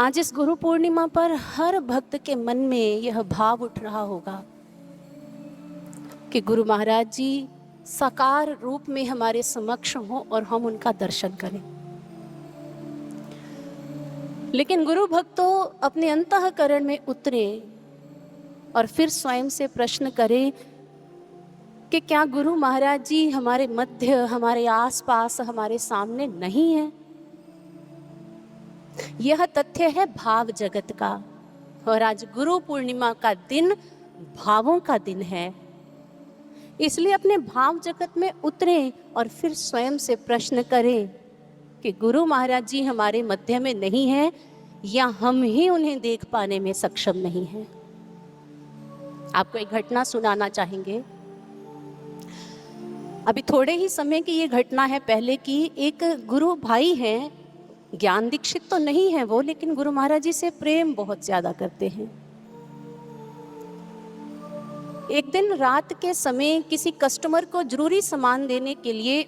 आज इस गुरु पूर्णिमा पर हर भक्त के मन में यह भाव उठ रहा होगा कि गुरु महाराज जी साकार रूप में हमारे समक्ष हों और हम उनका दर्शन करें। लेकिन गुरु भक्तों अपने अंतःकरण में उतरे और फिर स्वयं से प्रश्न करें कि क्या गुरु महाराज जी हमारे मध्य, हमारे आसपास, हमारे सामने नहीं है। यह तथ्य है भाव जगत का, और आज गुरु पूर्णिमा का दिन भावों का दिन है। इसलिए अपने भाव जगत में उतरें और फिर स्वयं से प्रश्न करें कि गुरु महाराज जी हमारे मध्य में नहीं है या हम ही उन्हें देख पाने में सक्षम नहीं हैं। आपको एक घटना सुनाना चाहेंगे। अभी थोड़े ही समय की ये घटना है पहले की। एक गुरु भाई हैं, ज्ञान दीक्षित तो नहीं है वो, लेकिन गुरु महाराज जी से प्रेम बहुत ज्यादा करते हैं। एक दिन रात के समय किसी कस्टमर को जरूरी सामान देने के लिए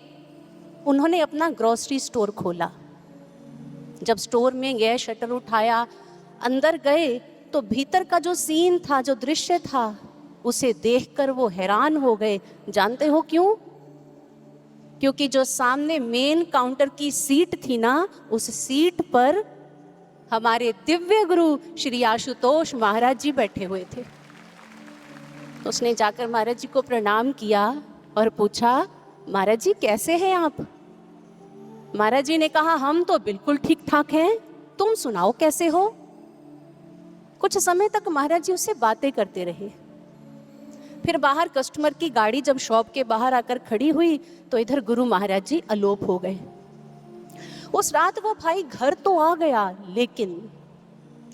उन्होंने अपना ग्रोसरी स्टोर खोला। जब स्टोर में गए, शटर उठाया, अंदर गए तो भीतर का जो सीन था, जो दृश्य था, उसे देखकर वो हैरान हो गए। जानते हो क्यों? क्योंकि जो सामने मेन काउंटर की सीट थी ना, उस सीट पर हमारे दिव्य गुरु श्री आशुतोष महाराज जी बैठे हुए थे। तो उसने जाकर महाराज जी को प्रणाम किया और पूछा, महाराज जी कैसे हैं आप? महाराज जी ने कहा, हम तो बिल्कुल ठीक ठाक हैं, तुम सुनाओ कैसे हो? कुछ समय तक महाराज जी उससे बातें करते रहे। फिर बाहर कस्टमर की गाड़ी जब शॉप के बाहर आकर खड़ी हुई तो इधर गुरु महाराज जी अलोप हो गए। उस रात वो भाई घर तो आ गया, लेकिन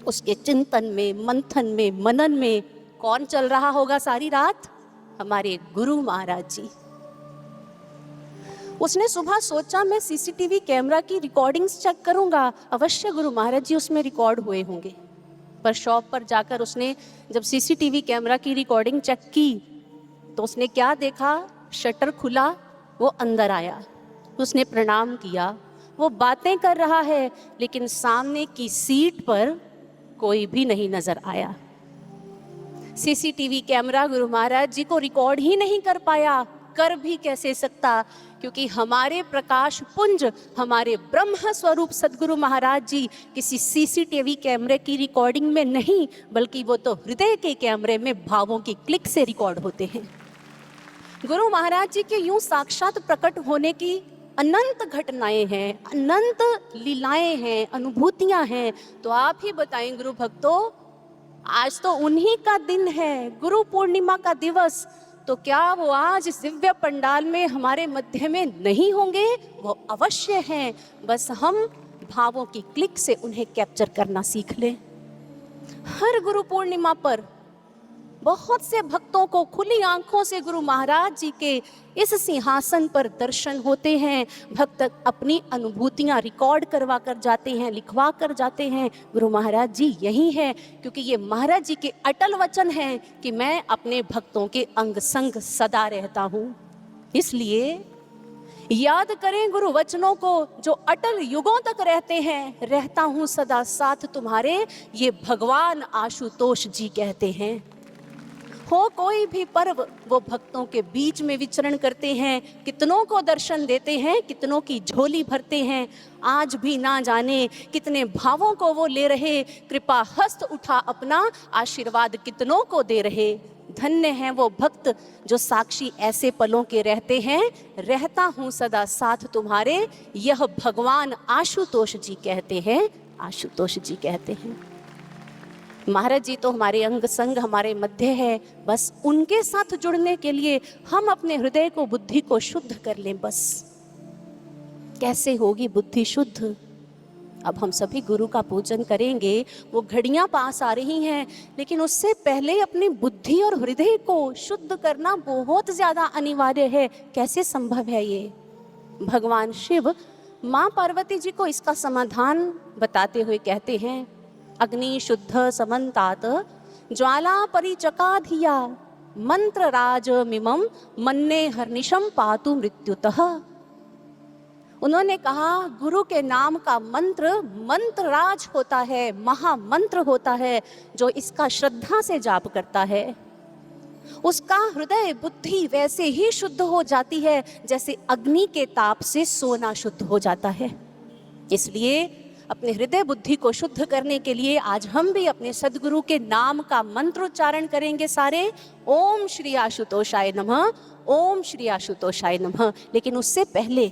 उसके चिंतन में, मंथन में, मनन में कौन चल रहा होगा सारी रात? हमारे गुरु महाराज जी। उसने सुबह सोचा मैं सीसीटीवी कैमरा की रिकॉर्डिंग्स चेक करूंगा, अवश्य गुरु महाराज जी उसमें रिकॉर्ड हुए होंगे। पर शॉप पर जाकर उसने जब सीसीटीवी कैमरा की रिकॉर्डिंग चेक की तो उसने क्या देखा? शटर खुला, वो अंदर आया, उसने प्रणाम किया, वो बातें कर रहा है, लेकिन सामने की सीट पर कोई भी नहीं नजर आया। सीसीटीवी कैमरा गुरु महाराज जी को रिकॉर्ड ही नहीं कर पाया। कर भी कैसे सकता? क्योंकि हमारे प्रकाश पुंज, हमारे ब्रह्म स्वरूप सदगुरु महाराज जी किसी सीसीटीवी कैमरे की रिकॉर्डिंग में नहीं, बल्कि वो तो हृदय के कैमरे में भावों की क्लिक से रिकॉर्ड होते हैं। गुरु महाराज जी के यूं साक्षात प्रकट होने की अनंत घटनाएं हैं, अनंत लीलाएं हैं, अनुभूतियां हैं। तो आप ही बताएं गुरु भक्तों, आज तो उन्हीं का दिन है, गुरु पूर्णिमा का दिवस। तो क्या वो आज इस दिव्य पंडाल में हमारे मध्य में नहीं होंगे? वो अवश्य हैं, बस हम भावों की क्लिक से उन्हें कैप्चर करना सीख लें। हर गुरु पूर्णिमा पर बहुत से भक्तों को खुली आंखों से गुरु महाराज जी के इस सिंहासन पर दर्शन होते हैं। भक्त अपनी अनुभूतियां रिकॉर्ड करवा कर जाते हैं, लिखवा कर जाते हैं, गुरु महाराज जी यही है। क्योंकि ये महाराज जी के अटल वचन हैं कि मैं अपने भक्तों के अंग संग सदा रहता हूँ। इसलिए याद करें गुरु वचनों को जो अटल युगों तक रहते हैं। रहता हूँ सदा साथ तुम्हारे, ये भगवान आशुतोष जी कहते हैं। हो कोई भी पर्व, वो भक्तों के बीच में विचरण करते हैं, कितनों को दर्शन देते हैं, कितनों की झोली भरते हैं। आज भी ना जाने कितने भावों को वो ले रहे, कृपा हस्त उठा अपना आशीर्वाद कितनों को दे रहे। धन्य हैं वो भक्त जो साक्षी ऐसे पलों के रहते हैं। रहता हूँ सदा साथ तुम्हारे, यह भगवान आशुतोष जी कहते हैं, आशुतोष जी कहते हैं। महाराज जी तो हमारे अंग संग, हमारे मध्य है। बस उनके साथ जुड़ने के लिए हम अपने हृदय को, बुद्धि को शुद्ध कर लें। बस कैसे होगी बुद्धि शुद्ध? अब हम सभी गुरु का पूजन करेंगे, वो घड़ियां पास आ रही हैं, लेकिन उससे पहले अपनी बुद्धि और हृदय को शुद्ध करना बहुत ज्यादा अनिवार्य है। कैसे संभव है ये? भगवान शिव माँ पार्वती जी को इसका समाधान बताते हुए कहते हैं, अग्नि शुद्ध समन्तात ज्वाला परिचकाधिया मंत्र राज मिमम मन्ने हर्निशम पातु मृत्युतः। उन्होंने कहा गुरु के नाम का मंत्र मंत्रराज होता है, महामंत्र होता है। जो इसका श्रद्धा से जाप करता है उसका हृदय बुद्धि वैसे ही शुद्ध हो जाती है जैसे अग्नि के ताप से सोना शुद्ध हो जाता है। इसलिए अपने हृदय बुद्धि को शुद्ध करने के लिए आज हम भी अपने सद्गुरु के नाम का मंत्र उच्चारण करेंगे सारे। ओम श्री आशुतोषाय नमः, ओम श्री आशुतोषाय नमः। लेकिन उससे पहले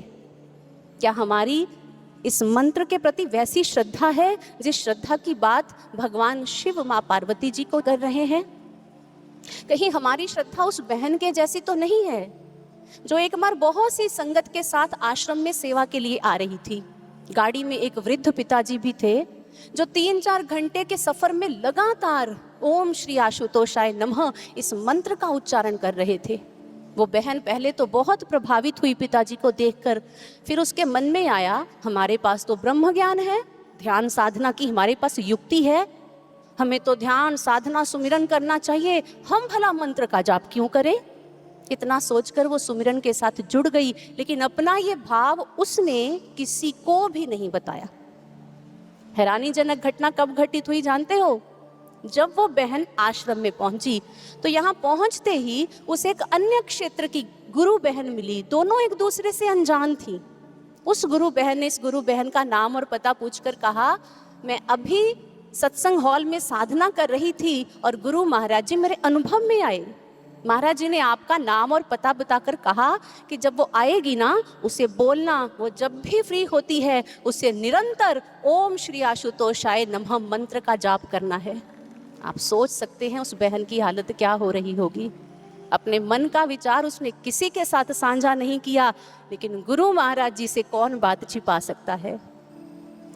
क्या हमारी इस मंत्र के प्रति वैसी श्रद्धा है जिस श्रद्धा की बात भगवान शिव माँ पार्वती जी को कर रहे हैं? कहीं हमारी श्रद्धा उस बहन के जैसी तो नहीं है जो एक बार बहुत सी संगत के साथ आश्रम में सेवा के लिए आ रही थी। गाड़ी में एक वृद्ध पिताजी भी थे जो 3-4 घंटे के सफर में लगातार ओम श्री आशुतोषाय नमः इस मंत्र का उच्चारण कर रहे थे। वो बहन पहले तो बहुत प्रभावित हुई पिताजी को देखकर, फिर उसके मन में आया हमारे पास तो ब्रह्म ज्ञान है, ध्यान साधना की हमारे पास युक्ति है, हमें तो ध्यान साधना सुमिरन करना चाहिए, हम भला मंत्र का जाप क्यों करें? इतना सोचकर वो सुमिरन के साथ जुड़ गई, लेकिन अपना ये भाव उसने किसी को भी नहीं बताया। हैरानीजनक घटना कब घटित हुई जानते हो? जब वो बहन आश्रम में पहुंची तो यहाँ पहुंचते ही उसे एक अन्य क्षेत्र की गुरु बहन मिली। दोनों एक दूसरे से अनजान थी। उस गुरु बहन ने इस गुरु बहन का नाम और पता पूछकर कहा, मैं अभी सत्संग हॉल में साधना कर रही थी और गुरु महाराज जी मेरे अनुभव में आए। महाराज जी ने आपका नाम और पता बताकर कहा कि जब वो आएगी ना उसे बोलना, वो जब भी फ्री होती है उसे निरंतर ओम श्री आशुतोषाय नमः मंत्र का जाप करना है। आप सोच सकते हैं उस बहन की हालत क्या हो रही होगी। अपने मन का विचार उसने किसी के साथ साझा नहीं किया, लेकिन गुरु महाराज जी से कौन बात छिपा सकता है।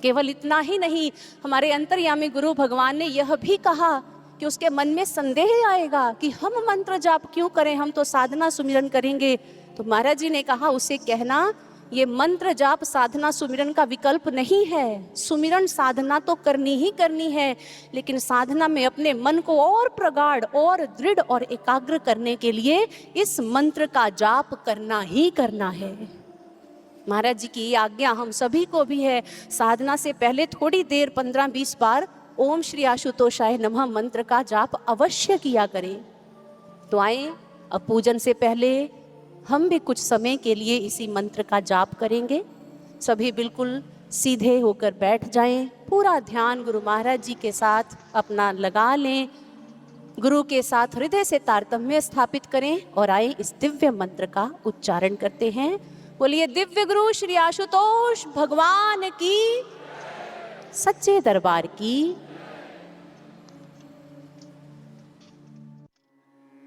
केवल इतना ही नहीं, हमारे अंतर्यामी गुरु भगवान ने यह भी कहा कि उसके मन में संदेह आएगा कि हम मंत्र जाप क्यों करें, हम तो साधना सुमिरन करेंगे। तो महाराज जी ने कहा उसे कहना, ये मंत्र जाप साधना सुमिरन का विकल्प नहीं है। सुमिरन साधना तो करनी ही करनी है, लेकिन साधना में अपने मन को और प्रगाढ़ और दृढ़ और एकाग्र करने के लिए इस मंत्र का जाप करना ही करना है। महाराज जी की आज्ञा हम सभी को भी है, साधना से पहले थोड़ी देर 15-20 बार ओम श्री आशुतोषाय नमः मंत्र का जाप अवश्य किया करें। तो आए अब पूजन से पहले हम भी कुछ समय के लिए इसी मंत्र का जाप करेंगे। सभी बिल्कुल सीधे होकर बैठ जाएं, पूरा ध्यान गुरु महाराज जी के साथ अपना लगा लें, गुरु के साथ हृदय से तारतम्य स्थापित करें और आए इस दिव्य मंत्र का उच्चारण करते हैं। बोलिए दिव्य गुरु श्री आशुतोष भगवान की, सच्चे दरबार की।